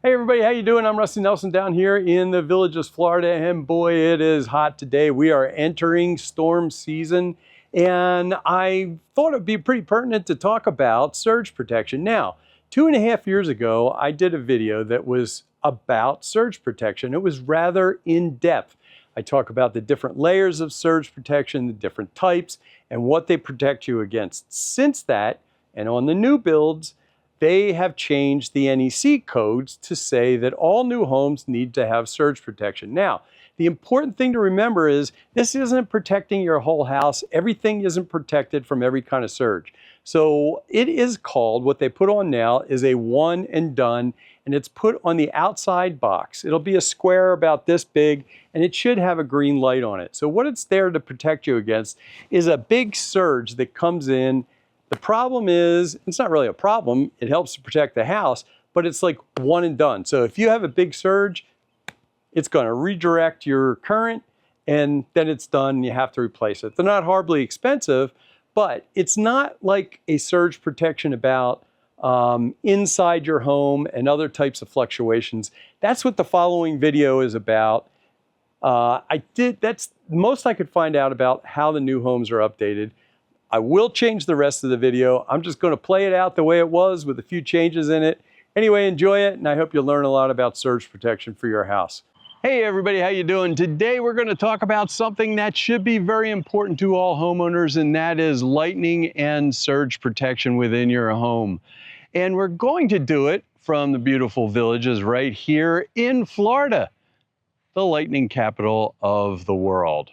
Hey everybody, how you doing? I'm Rusty Nelson down here in the Villages, Florida, and boy, it is hot today. We are entering storm season, and I thought it'd be pretty pertinent to talk about surge protection. Now, 2.5 years ago, I did a video that was about surge protection. It was rather in-depth. I talk about the different layers of surge protection, the different types, and what they protect you against. Since that, and on the new builds, they have changed the NEC codes to say that all new homes need to have surge protection. Now, the important thing to remember is this isn't protecting your whole house. Everything isn't protected from every kind of surge. So it is called, what they put on now is a one and done, and it's put on the outside box. It'll be a square about this big, and it should have a green light on it. So what it's there to protect you against is a big surge that comes in. The problem is, it's not really a problem, it helps to protect the house, but it's like one and done. So if you have a big surge, it's going to redirect your current and then it's done and you have to replace it. They're not horribly expensive, but it's not like a surge protection about inside your home and other types of fluctuations. That's what the following video is about. That's most I could find out about how the new homes are updated. I will change the rest of the video. I'm just going to play it out the way it was with a few changes in it. Anyway, enjoy it, and I hope you'll learn a lot about surge protection for your house. Hey everybody, how you doing? Today we're going to talk about something that should be very important to all homeowners, and that is lightning and surge protection within your home. And we're going to do it from the beautiful Villages right here in Florida, the lightning capital of the world.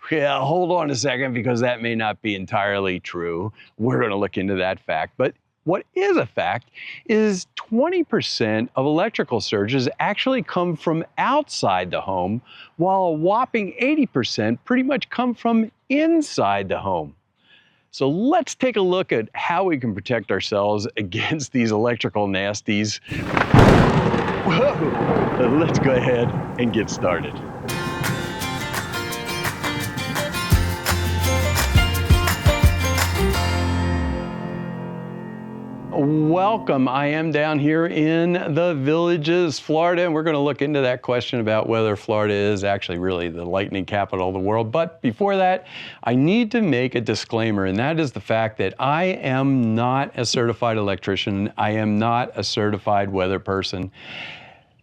Yeah, hold on a second, because that may not be entirely true. We're going to look into that fact. But what is a fact is 20% of electrical surges actually come from outside the home, while a whopping 80% pretty much come from inside the home. So let's take a look at how we can protect ourselves against these electrical nasties. Whoa! Let's go ahead and get started. Welcome. I am down here in the Villages, Florida, and we're going to look into that question about whether Florida is actually really the lightning capital of the world. But before that, I need to make a disclaimer, and that is the fact that I am not a certified electrician. I am not a certified weather person.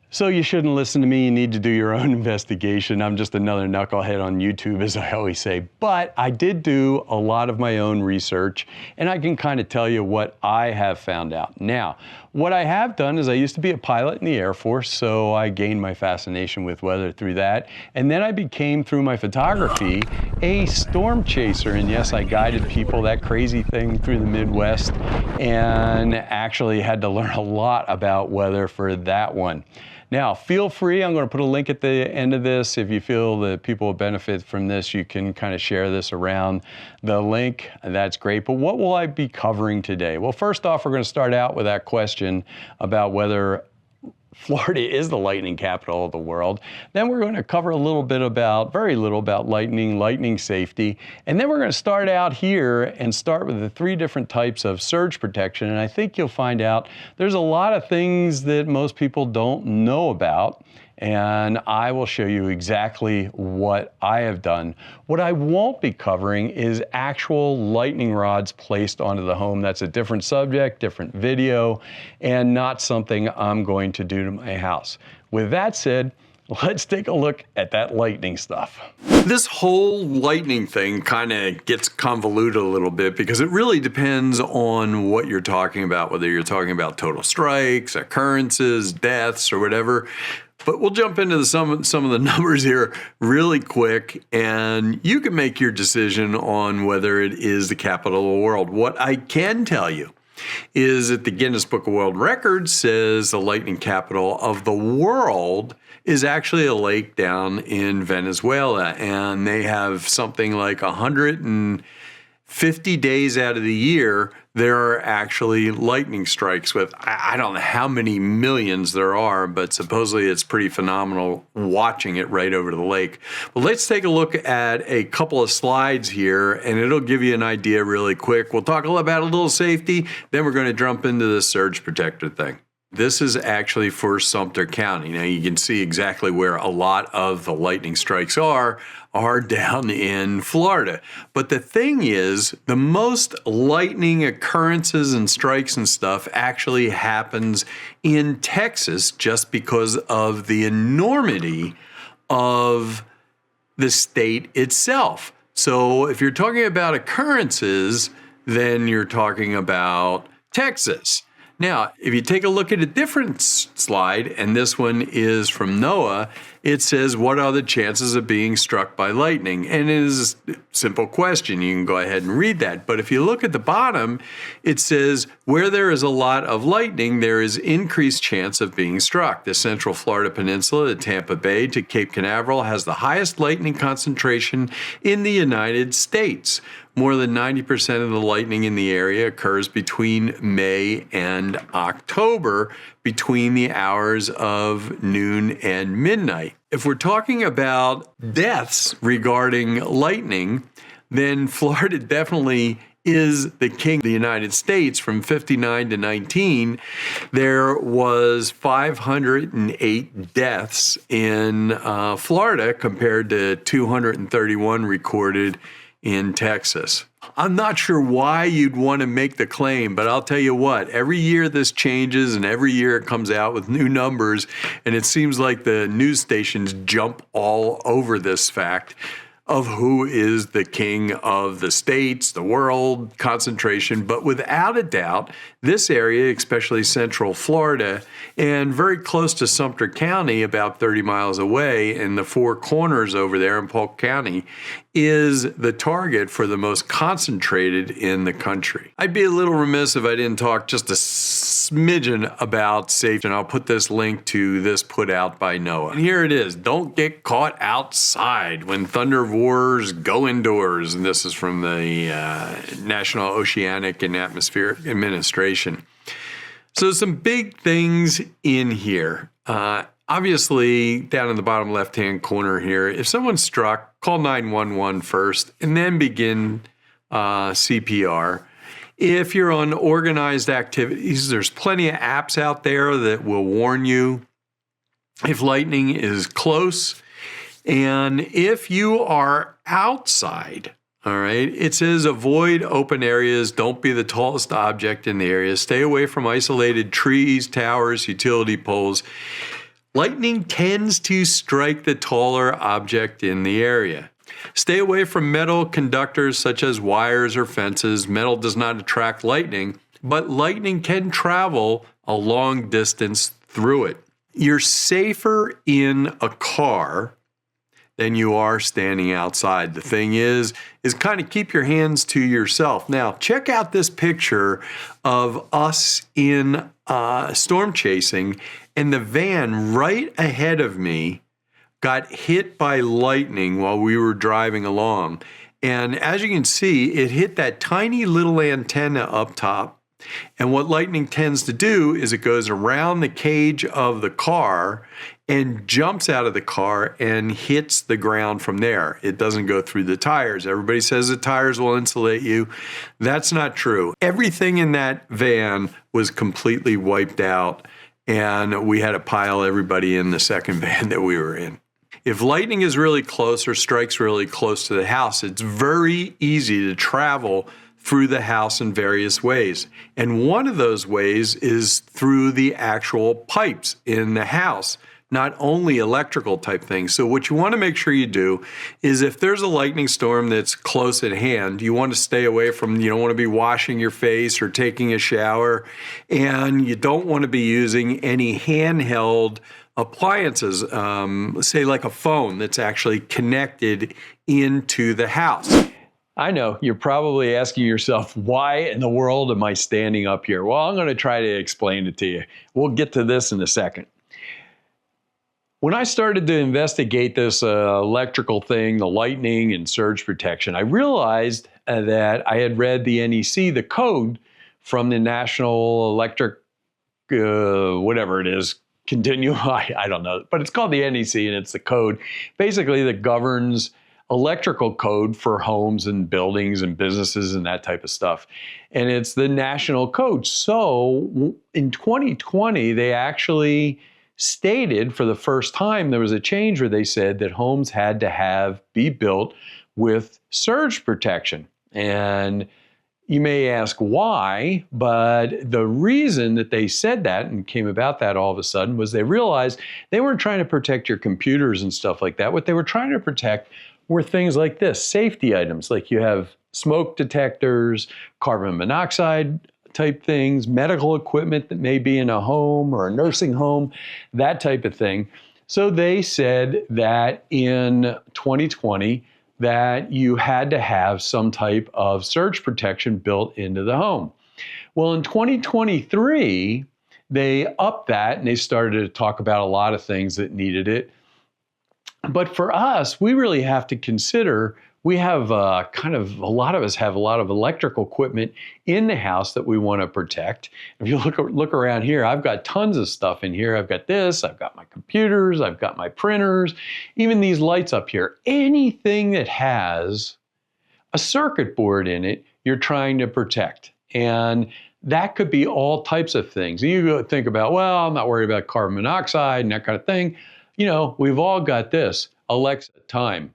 So you shouldn't listen to me. You need to do your own investigation. I'm just another knucklehead on YouTube, as I always say. But I did do a lot of my own research, and I can kind of tell you what I have found out. Now, what I have done is I used to be a pilot in the Air Force, so I gained my fascination with weather through that. And then I became, through my photography, a storm chaser. And yes, I guided people, that crazy thing, through the Midwest, and actually had to learn a lot about weather for that one. Now, feel free, I'm going to put a link at the end of this. If you feel that people will benefit from this, you can kind of share this around the link. That's great. But what will I be covering today? Well, first off, we're going to start out with that question about whether Florida is the lightning capital of the world. Then we're going to cover a little bit about, very little about lightning safety. And then we're going to start out here and start with the 3 different types of surge protection. And I think you'll find out there's a lot of things that most people don't know about. And I will show you exactly what I have done. What I won't be covering is actual lightning rods placed onto the home. That's a different subject, different video, and not something I'm going to do to my house. With that said, let's take a look at that lightning stuff. This whole lightning thing kind of gets convoluted a little bit because it really depends on what you're talking about, whether you're talking about total strikes, occurrences, deaths, or whatever. But we'll jump into some of the numbers here really quick, and you can make your decision on whether it is the capital of the world. What I can tell you is that the Guinness Book of World Records says the lightning capital of the world is actually a lake down in Venezuela, and they have something like 150 days out of the year there are actually lightning strikes with, I don't know how many millions there are, but supposedly it's pretty phenomenal watching it right over the lake. But let's take a look at a couple of slides here, and it'll give you an idea really quick. We'll talk about a little safety, then we're going to jump into the surge protector thing. This is actually for Sumter County. Now you can see exactly where a lot of the lightning strikes are down in Florida. But the thing is, the most lightning occurrences and strikes and stuff actually happens in Texas just because of the enormity of the state itself. So if you're talking about occurrences, then you're talking about Texas. Now, if you take a look at a different slide, and this one is from NOAA, it says, what are the chances of being struck by lightning? And it is a simple question. You can go ahead and read that. But if you look at the bottom, it says, where there is a lot of lightning, there is increased chance of being struck. The Central Florida Peninsula, the Tampa Bay to Cape Canaveral, has the highest lightning concentration in the United States. More than 90% of the lightning in the area occurs between May and October, between the hours of noon and midnight. If we're talking about deaths regarding lightning, then Florida definitely is the king of the United States. From 59 to 19, there was 508 deaths in Florida compared to 231 recorded in Texas. I'm not sure why you'd want to make the claim, but I'll tell you what, every year this changes and every year it comes out with new numbers, and it seems like the news stations jump all over this fact of who is the king of the states, the world, concentration. But without a doubt, this area, especially Central Florida, and very close to Sumter County, about 30 miles away, in the Four Corners over there in Polk County, is the target for the most concentrated in the country. I'd be a little remiss if I didn't talk just a smidgen about safety, and I'll put this link to this put out by NOAA. And here it is. Don't get caught outside when thunderbours go indoors. And this is from the National Oceanic and Atmospheric Administration. So some big things in here. Obviously, down in the bottom left-hand corner here, if someone's struck, call 911 first and then begin CPR. If you're on organized activities, there's plenty of apps out there that will warn you if lightning is close. And if you are outside, all right, it says avoid open areas, don't be the tallest object in the area, stay away from isolated trees, towers, utility poles. Lightning tends to strike the taller object in the area. Stay away from metal conductors such as wires or fences. Metal does not attract lightning, but lightning can travel a long distance through it. You're safer in a car than you are standing outside. The thing is kind of keep your hands to yourself. Now, check out this picture of us in storm chasing, and the van right ahead of me got hit by lightning while we were driving along. And as you can see, it hit that tiny little antenna up top. And what lightning tends to do is it goes around the cage of the car and jumps out of the car and hits the ground from there. It doesn't go through the tires. Everybody says the tires will insulate you. That's not true. Everything in that van was completely wiped out, and we had to pile everybody in the second van that we were in. If lightning is really close or strikes really close to the house, it's very easy to travel through the house in various ways. And one of those ways is through the actual pipes in the house, not only electrical type things. So what you want to make sure you do is if there's a lightning storm that's close at hand, you want to stay away from, you don't want to be washing your face or taking a shower, and you don't want to be using any handheld appliances, say like a phone that's actually connected into the house. I know, you're probably asking yourself, why in the world am I standing up here? Well, I'm going to try to explain it to you. We'll get to this in a second. When I started to investigate this electrical thing, the lightning and surge protection, I realized that I had read the NEC, the code from the National Electric, whatever it is, I don't know, but it's called the NEC, and it's the code basically that governs electrical code for homes and buildings and businesses and that type of stuff. And it's the national code. So in 2020, they actually stated for the first time there was a change where they said that homes had to be built with surge protection. And you may ask why, but the reason that they said that and came about that all of a sudden was they realized they weren't trying to protect your computers and stuff like that. What they were trying to protect were things like this, safety items, like you have smoke detectors, carbon monoxide type things, medical equipment that may be in a home or a nursing home, that type of thing. So they said that in 2020, that you had to have some type of surge protection built into the home. Well, in 2023, they upped that and they started to talk about a lot of things that needed it. But for us, we really have to consider, we have a lot of us have a lot of electrical equipment in the house that we want to protect. If you look around here, I've got tons of stuff in here. I've got this, I've got my computers, I've got my printers, even these lights up here. Anything that has a circuit board in it, you're trying to protect. And that could be all types of things. And you go think about, well, I'm not worried about carbon monoxide and that kind of thing. You know, we've all got this. Alexa, time.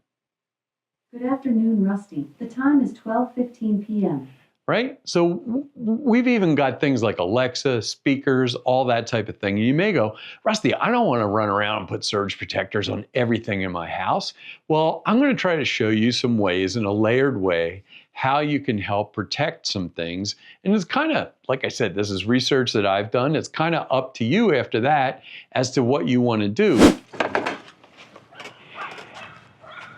Good afternoon, Rusty. The time is 12:15 p.m. Right? So we've even got things like Alexa, speakers, all that type of thing. And you may go, Rusty, I don't want to run around and put surge protectors on everything in my house. Well, I'm going to try to show you some ways in a layered way how you can help protect some things. And it's kind of, like I said, this is research that I've done. It's kind of up to you after that as to what you want to do.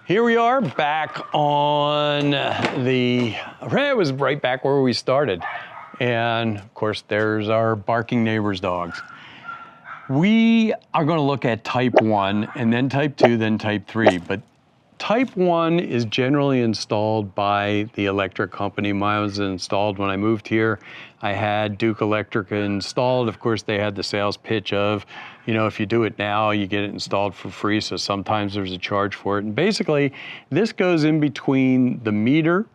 Here we are back on it was right back where we started. And of course, there's our barking neighbor's dogs. We are going to look at type 1 and then type 2, then type 3. But type 1 is generally installed by the electric company. Mine was installed when I moved here. I had Duke Electric installed. Of course, they had the sales pitch of, you know, if you do it now, you get it installed for free. So sometimes there's a charge for it. And basically, this goes in between the meter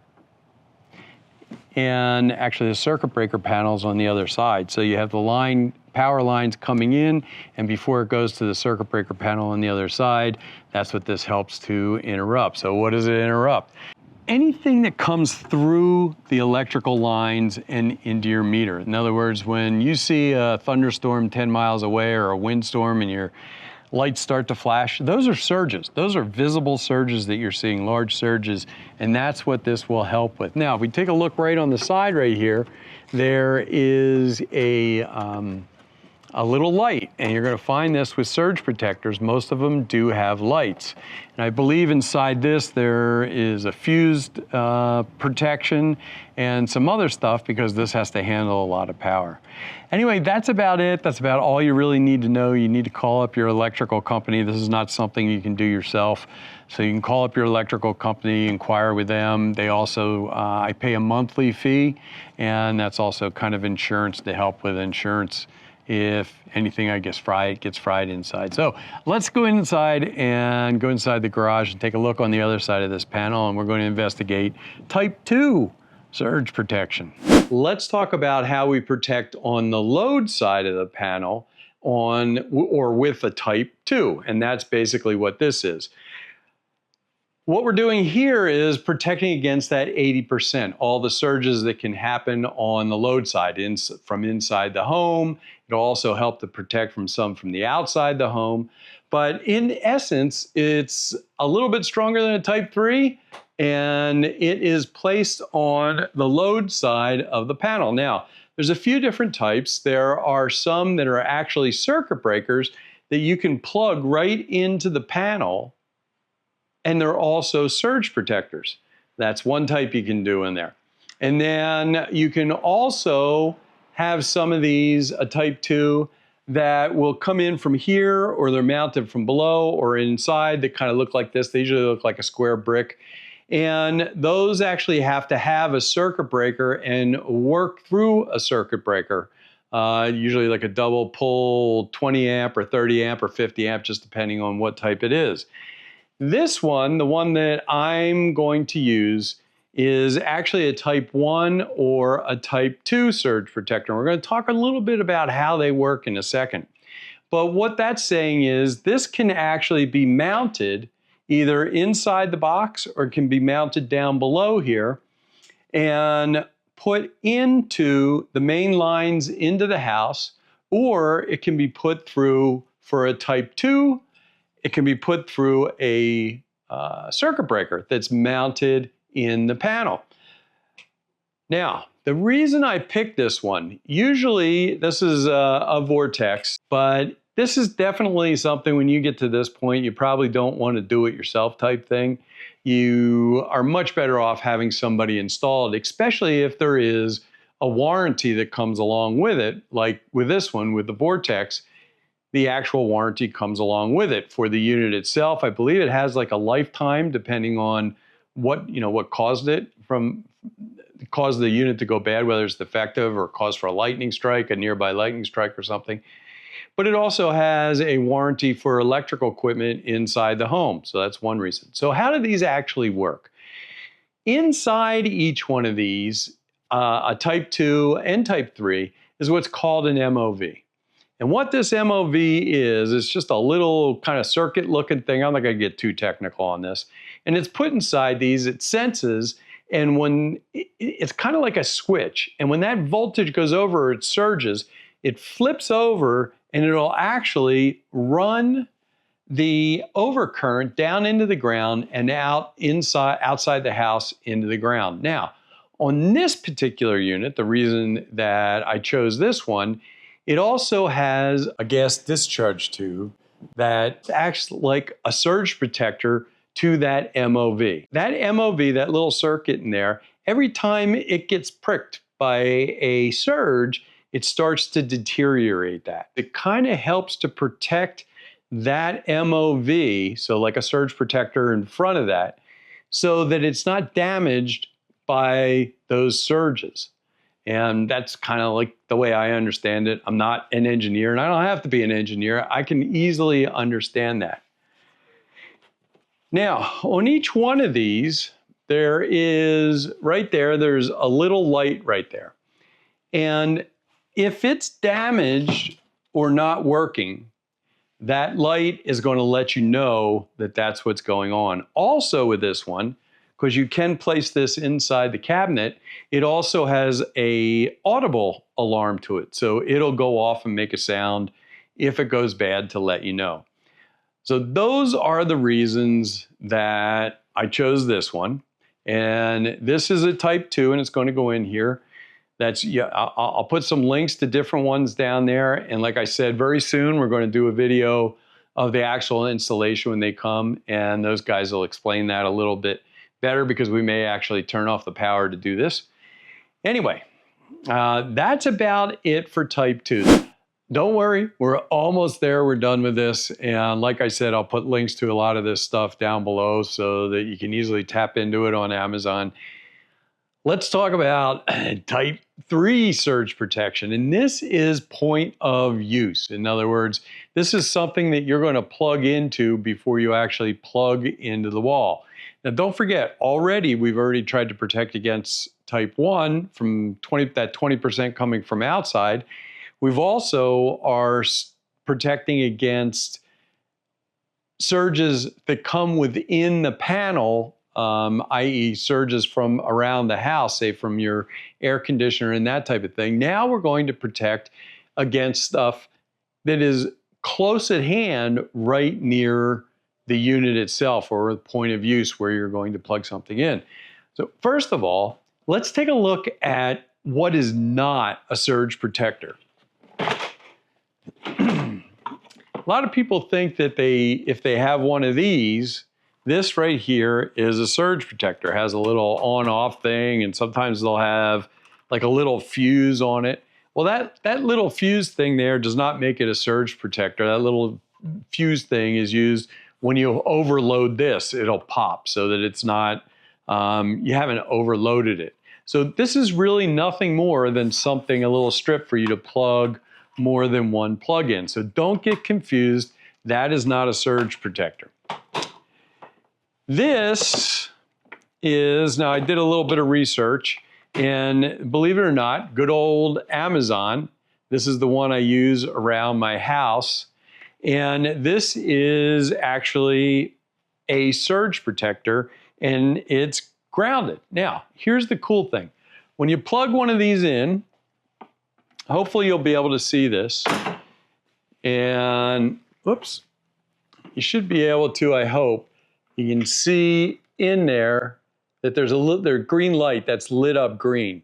and actually the circuit breaker panels on the other side. So you have the power lines coming in, and before it goes to the circuit breaker panel on the other side, that's what this helps to interrupt. So what does it interrupt? Anything that comes through the electrical lines and into your meter. In other words, when you see a thunderstorm 10 miles away or a windstorm and your lights start to flash, those are surges. Those are visible surges that you're seeing, large surges, and that's what this will help with. Now, if we take a look right on the side right here, there is a little light, and you're going to find this with surge protectors. Most of them do have lights. And I believe inside this there is a fused protection and some other stuff because this has to handle a lot of power. Anyway, that's about it. That's about all you really need to know. You need to call up your electrical company. This is not something you can do yourself. So you can call up your electrical company, inquire with them. They also, I pay a monthly fee, and that's also kind of insurance to help with insurance. If anything, I guess, gets fried inside. So let's go inside and go inside the garage and take a look on the other side of this panel, and we're going to investigate type 2 surge protection. Let's talk about how we protect on the load side of the panel with a type 2, and that's basically what this is. What we're doing here is protecting against that 80%, all the surges that can happen on the load side from inside the home. It'll also help to protect from some from the outside the home. But in essence, it's a little bit stronger than a type 3, and it is placed on the load side of the panel. Now, there's a few different types. There are some that are actually circuit breakers that you can plug right into the panel, and they're also surge protectors. That's one type you can do in there. And then you can also have some of these, a type 2, that will come in from here, or they're mounted from below or inside. They kind of look like this. They usually look like a square brick. And those actually have to have a circuit breaker and work through a circuit breaker. Usually like a double pull 20 amp or 30 amp or 50 amp, just depending on what type it is. This one, the one that I'm going to use, is actually a type 1 or a type 2 surge protector. We're going to talk a little bit about how they work in a second. But what that's saying is this can actually be mounted either inside the box or it can be mounted down below here and put into the main lines into the house, or it can be put through, for a type 2, it can be put through a circuit breaker that's mounted in the panel. Now, the reason I picked this one, usually this is a Vortex, but this is definitely something when you get to this point, you probably don't want to do it yourself type thing. You are much better off having somebody install it, especially if there is a warranty that comes along with it, like with this one, with the Vortex. The actual warranty comes along with it for the unit itself. I believe it has like a lifetime, depending on what caused it caused the unit to go bad, whether it's defective or caused for a lightning strike, a nearby lightning strike or something. But it also has a warranty for electrical equipment inside the home. So that's one reason. So how do these actually work? Inside each one of these, a type 2 and type 3, is what's called an MOV. And what this MOV is, it's just a little kind of circuit looking thing. I'm not going to get too technical on this. And it's put inside these, it senses, and when it's kind of like a switch. And when that voltage goes over, it surges, it flips over and it'll actually run the overcurrent down into the ground and outside the house into the ground. Now, on this particular unit, the reason that I chose this one, it also has a gas discharge tube that acts like a surge protector to that MOV. That MOV, that little circuit in there, every time it gets pricked by a surge, it starts to deteriorate that. It kind of helps to protect that MOV, so like a surge protector in front of that, so that it's not damaged by those surges. And that's kind of like the way I understand it. I'm not an engineer, and I don't have to be an engineer. I can easily understand that. Now, on each one of these, there's a little light right there. And if it's damaged or not working, that light is going to let you know that that's what's going on. Also with this one, because you can place this inside the cabinet, it also has an audible alarm to it. So it'll go off and make a sound if it goes bad to let you know. So those are the reasons that I chose this one. And this is a type 2, and it's going to go in here. I'll put some links to different ones down there. And like I said, very soon we're going to do a video of the actual installation when they come. And those guys will explain that a little bit better, because we may actually turn off the power to do this. Anyway, that's about it for type 2. Don't worry, we're almost there. We're done with this. And like I said, I'll put links to a lot of this stuff down below so that you can easily tap into it on Amazon. Let's talk about type 3 surge protection. And this is point of use. In other words, this is something that you're going to plug into before you actually plug into the wall. Now, don't forget, we've already tried to protect against type 1 from that 20% coming from outside. We've also are protecting against surges that come within the panel, i.e. surges from around the house, say from your air conditioner and that type of thing. Now we're going to protect against stuff that is close at hand, right near the unit itself or the point of use where you're going to plug something in. So first of all, let's take a look at what is not a surge protector. A lot of people think that if they have one of these, this right here is a surge protector. It has a little on-off thing, and sometimes they'll have like a little fuse on it. Well, that little fuse thing there does not make it a surge protector. That little fuse thing is used when you overload this. It'll pop so that it's not, you haven't overloaded it. So this is really nothing more than a little strip for you to plug more than one plug-in. So don't get confused. That is not a surge protector. This is, now I did a little bit of research, and believe it or not, good old Amazon. This is the one I use around my house. And this is actually a surge protector, and it's grounded. Now, here's the cool thing. When you plug one of these in, hopefully you'll be able to see this. And, whoops, you should be able to, I hope. You can see in there that there's a green light that's lit up green.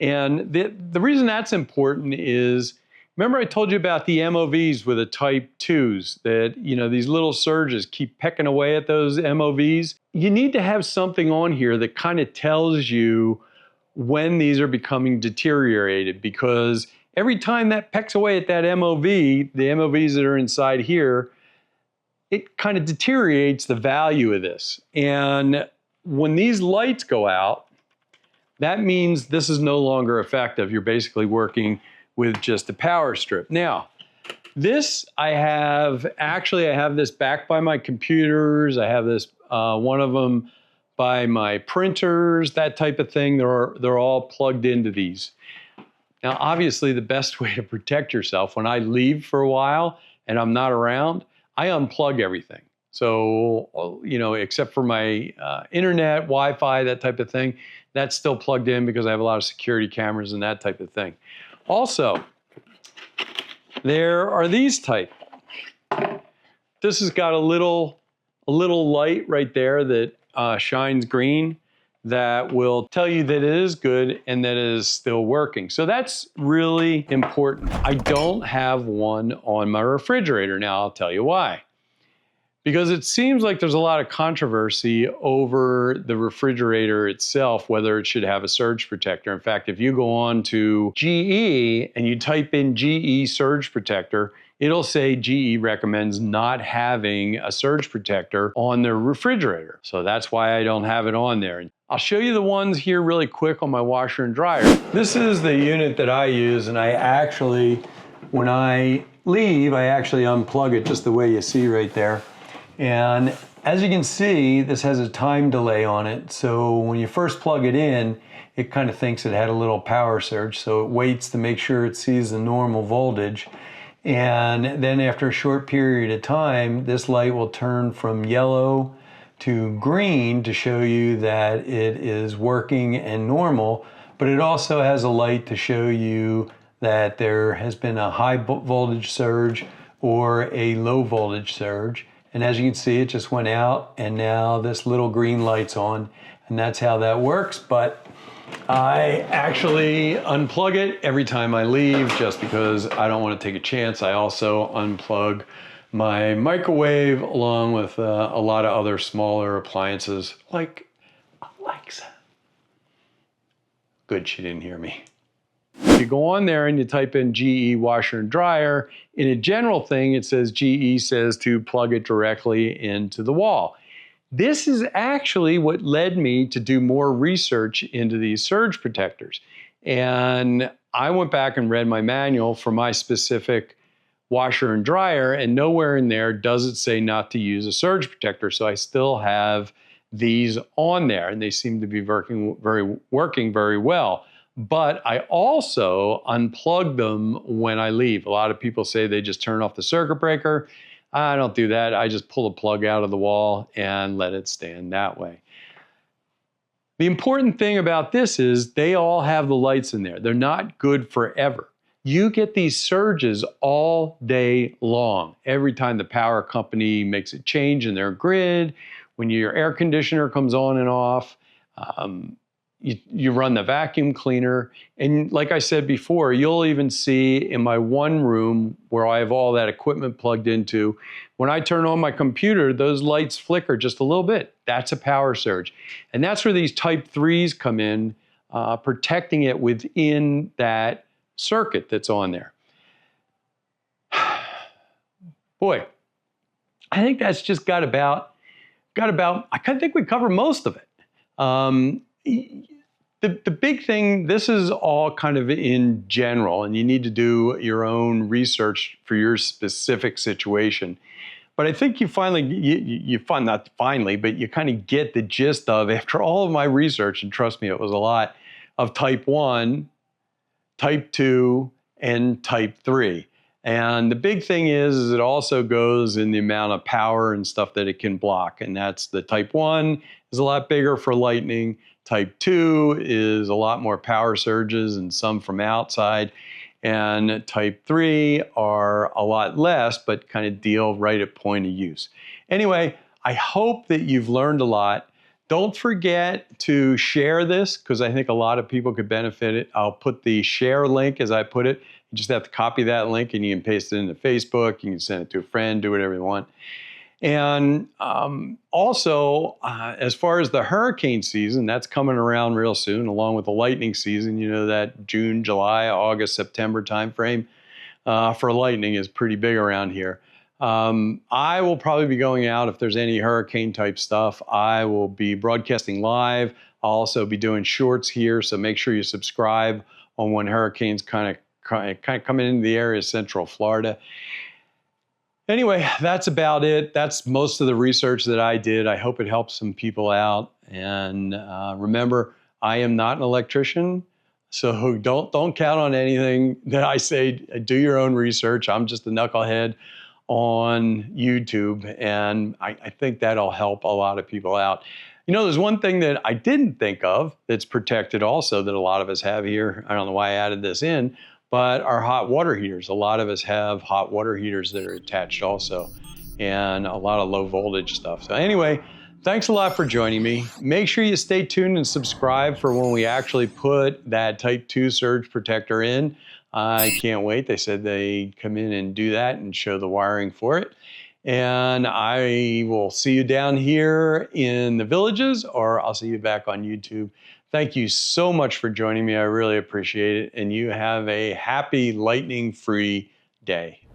And the reason that's important is, remember I told you about the MOVs with the type 2s, that, these little surges keep pecking away at those MOVs? You need to have something on here that kind of tells you when these are becoming deteriorated, because every time that pecks away at that MOV, the MOVs that are inside here, it kind of deteriorates the value of this. And when these lights go out, that means this is no longer effective. You're basically working with just a power strip. Now, this I have this back by my computers. I have this, one of them by my printers, that type of thing. They're all plugged into these. Now, obviously, the best way to protect yourself, when I leave for a while and I'm not around, I unplug everything. So, except for my internet, Wi-Fi, that type of thing, that's still plugged in because I have a lot of security cameras and that type of thing. Also, there are these type. This has got a little light right there that shines green that will tell you that it is good and that it is still working. So that's really important. I don't have one on my refrigerator. Now, I'll tell you why. Because it seems like there's a lot of controversy over the refrigerator itself, whether it should have a surge protector. In fact, if you go on to GE and you type in GE surge protector, it'll say GE recommends not having a surge protector on their refrigerator. So that's why I don't have it on there. I'll show you the ones here really quick on my washer and dryer. This is the unit that I use, and I actually, when I leave, I actually unplug it just the way you see right there. And as you can see, this has a time delay on it. So when you first plug it in, it kind of thinks it had a little power surge. So it waits to make sure it sees the normal voltage. And then after a short period of time, this light will turn from yellow to green to show you that it is working and normal. But it also has a light to show you that there has been a high voltage surge or a low voltage surge. And as you can see, it just went out, and now this little green light's on, and that's how that works. But I actually unplug it every time I leave just because I don't want to take a chance. I also unplug my microwave along with a lot of other smaller appliances like Alexa. Good, she didn't hear me. If you go on there and you type in GE washer and dryer, in a general thing, it says GE says to plug it directly into the wall. This is actually what led me to do more research into these surge protectors. And I went back and read my manual for my specific washer and dryer, and nowhere in there does it say not to use a surge protector. So I still have these on there, and they seem to be working very well. But I also unplug them when I leave. A lot of people say they just turn off the circuit breaker. I don't do that. I just pull a plug out of the wall and let it stand that way. The important thing about this is they all have the lights in there. They're not good forever. You get these surges all day long. Every time the power company makes a change in their grid, when your air conditioner comes on and off, you run the vacuum cleaner. And like I said before, you'll even see in my one room where I have all that equipment plugged into, when I turn on my computer, those lights flicker just a little bit. That's a power surge. And that's where these type 3s come in, protecting it within that circuit that's on there. Boy, I think that's just got about, I kind of think we covered most of it. The big thing, this is all kind of in general, and you need to do your own research for your specific situation. But I think you finally, not finally, but you kind of get the gist of, after all of my research, and trust me, it was a lot, of type 1, type 2, and type 3. And the big thing is it also goes in the amount of power and stuff that it can block. And that's the type 1 is a lot bigger for lightning. Type 2 is a lot more power surges and some from outside. And type 3 are a lot less, but kind of deal right at point of use. Anyway, I hope that you've learned a lot. Don't forget to share this, because I think a lot of people could benefit it. I'll put the share link as I put it. You just have to copy that link and you can paste it into Facebook. You can send it to a friend, do whatever you want. And also, as far as the hurricane season, that's coming around real soon, along with the lightning season. You know, that June, July, August, September timeframe for lightning is pretty big around here. I will probably be going out if there's any hurricane type stuff. I will be broadcasting live. I'll also be doing shorts here, so make sure you subscribe on when hurricanes kind of coming into the area of Central Florida. Anyway, that's about it. That's most of the research that I did. I hope it helps some people out. And remember, I am not an electrician, so don't count on anything that I say. Do your own research. I'm just a knucklehead on YouTube, and I think that'll help a lot of people out. You know, there's one thing that I didn't think of that's protected also that a lot of us have here. I don't know why I added this in, but our hot water heaters. A lot of us have hot water heaters that are attached also, and a lot of low voltage stuff. So anyway, thanks a lot for joining me. Make sure you stay tuned and subscribe for when we actually put that type 2 surge protector in. I can't wait. They said they'd come in and do that and show the wiring for it. And I will see you down here in the Villages, or I'll see you back on YouTube. Thank you so much for joining me. I really appreciate it. And you have a happy lightning-free day.